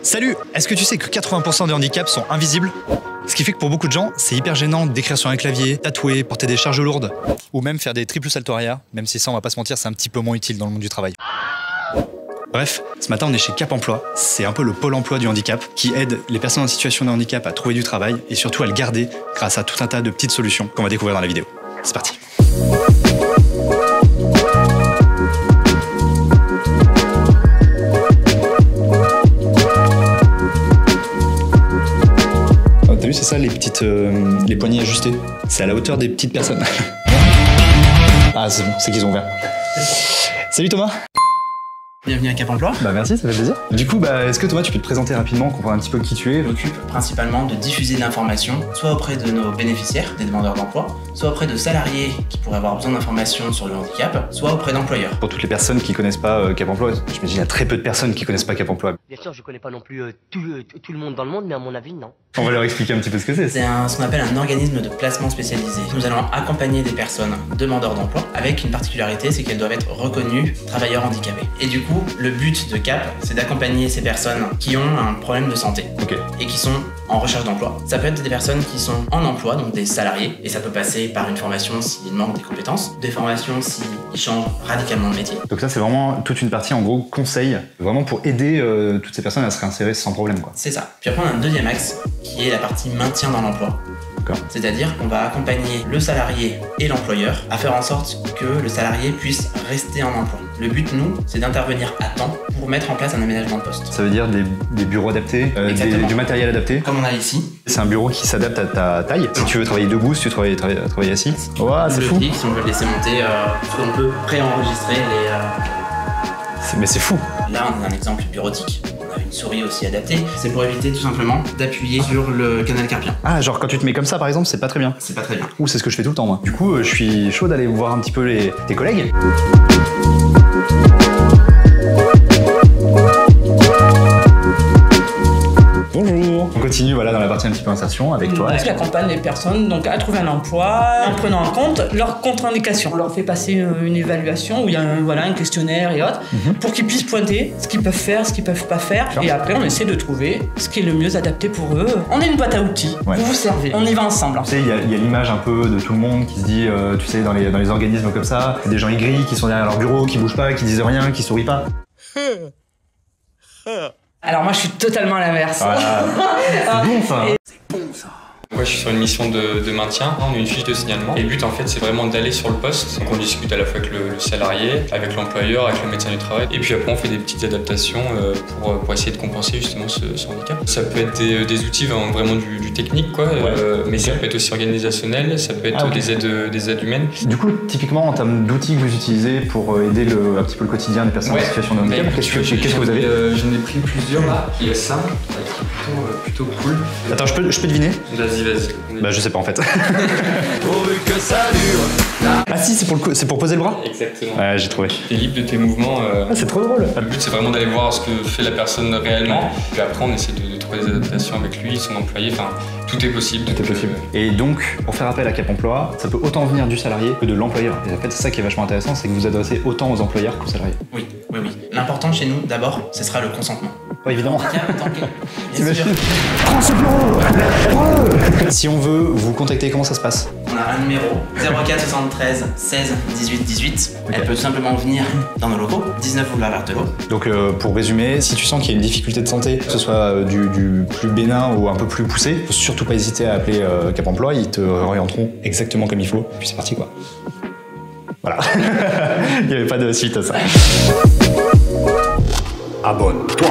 Salut! Est-ce que tu sais que 80% des handicaps sont invisibles? Ce qui fait que pour beaucoup de gens, c'est hyper gênant d'écrire sur un clavier, tatouer, porter des charges lourdes, ou même faire des triples saltos arrière, même si ça, on va pas se mentir, c'est un petit peu moins utile dans le monde du travail. Bref, ce matin on est chez Cap Emploi, c'est un peu le pôle emploi du handicap qui aide les personnes en situation de handicap à trouver du travail et surtout à le garder grâce à tout un tas de petites solutions qu'on va découvrir dans la vidéo. C'est parti! T'as vu, c'est ça les poignées ajustées. C'est à la hauteur des petites personnes. Ah, c'est bon, c'est qu'ils ont ouvert. Salut Thomas. Bienvenue à Cap Emploi. Bah merci, ça fait plaisir. Du coup, est-ce que Thomas, tu peux te présenter rapidement, comprendre un petit peu qui tu es? Je m'occupe principalement de diffuser de l'information, soit auprès de nos bénéficiaires, des demandeurs d'emploi, soit auprès de salariés qui pourraient avoir besoin d'informations sur le handicap, soit auprès d'employeurs. Pour toutes les personnes qui connaissent pas Cap Emploi, je me dis qu'il y a très peu de personnes qui connaissent pas Cap Emploi. Bien sûr, je connais pas non plus tout le monde dans le monde, mais à mon avis, non. On va leur expliquer un petit peu ce que c'est. C'est ce qu'on appelle un organisme de placement spécialisé. Nous allons accompagner des personnes demandeurs d'emploi avec une particularité, c'est qu'elles doivent être reconnues travailleurs handicapés. Et du coup, le but de CAP, c'est d'accompagner ces personnes qui ont un problème de santé et qui sont en recherche d'emploi. Ça peut être des personnes qui sont en emploi, donc des salariés, et ça peut passer par une formation s'ils manquent des compétences, des formations s'ils changent radicalement de métier. Donc ça, c'est vraiment toute une partie, en gros, conseil, vraiment pour aider toutes ces personnes à se réinsérer sans problème, quoi. C'est ça. Puis après, on a un deuxième axe qui est la partie maintien dans l'emploi. C'est-à-dire qu'on va accompagner le salarié et l'employeur à faire en sorte que le salarié puisse rester en emploi. Le but, nous, c'est d'intervenir à temps pour mettre en place un aménagement de poste. Ça veut dire des bureaux adaptés, du matériel adapté. Comme on a ici. C'est un bureau qui s'adapte à ta taille. Si tu veux travailler debout, si tu veux travailler assis. Wow, c'est fou. Si on veut le laisser monter, on peut préenregistrer les... Mais c'est fou. Là, on a un exemple bureautique. On a une souris aussi adaptée. C'est pour éviter tout simplement d'appuyer sur le canal carpien. Ah, genre quand tu te mets comme ça, par exemple, c'est pas très bien. C'est pas très bien. Ouh, c'est ce que je fais tout le temps, moi. Du coup, je suis chaud d'aller voir un petit peu tes collègues. Bonjour. On continue dans la partie un petit peu insertion avec toi. J'accompagne les personnes donc à trouver un emploi en prenant en compte leurs contre-indications. On leur fait passer une évaluation où il y a un questionnaire et autres pour qu'ils puissent pointer ce qu'ils peuvent faire, ce qu'ils peuvent pas faire. Et après, on essaie de trouver ce qui est le mieux adapté pour eux. On est une boîte à outils. Vous vous servez. On y va ensemble. Tu sais, il y a l'image un peu de tout le monde qui se dit, tu sais, dans les organismes comme ça, des gens aigris qui sont derrière leur bureau, qui bougent pas, qui disent rien, qui sourient pas. Alors moi, je suis totalement à l'inverse. Voilà. C'est bon ça. C'est bon ça. Moi je suis sur une mission de maintien, on a une fiche de signalement et le but en fait c'est vraiment d'aller sur le poste. Donc on discute à la fois avec le salarié, avec l'employeur, avec le médecin du travail et puis après on fait des petites adaptations pour essayer de compenser justement ce handicap. Ça peut être des outils vraiment du technique quoi, mais ça peut être aussi organisationnel, ça peut être des aides humaines. Du coup typiquement en termes d'outils que vous utilisez pour aider un petit peu le quotidien des personnes en situation de handicap, qu'est-ce que vous avez? J'en ai pris plusieurs là, il y a ça qui est plutôt cool. Attends, je peux deviner? Vas-y. Bah je sais pas en fait. Pourvu que ça dure. Ah si, c'est pour poser le bras? Exactement. Ouais, j'ai trouvé. T'es libre de tes mouvements. Ah, c'est trop drôle. Le but c'est vraiment d'aller voir ce que fait la personne réellement. Puis après on essaie de trouver des adaptations avec lui, son employé, enfin tout est possible. Tout est possible. Et donc, pour faire appel à Cap Emploi, ça peut autant venir du salarié que de l'employeur. Et en fait, c'est ça qui est vachement intéressant, c'est que vous adressez autant aux employeurs qu'aux salariés. Oui. L'important chez nous, d'abord, ce sera le consentement. Ouais, évidemment. T'imagines. Prends ce bureau. Si on veut vous contacter, comment ça se passe? On a un numéro 04 73 16 18 18. Elle peut tout simplement venir dans nos locaux, 19 boulevard Berthelot. Donc pour résumer, si tu sens qu'il y a une difficulté de santé, que ce soit du plus bénin ou un peu plus poussé, faut surtout pas hésiter à appeler Cap Emploi, ils te orienteront exactement comme il faut. Puis c'est parti quoi. Voilà. Il n'y avait pas de suite à ça. Abonne-toi.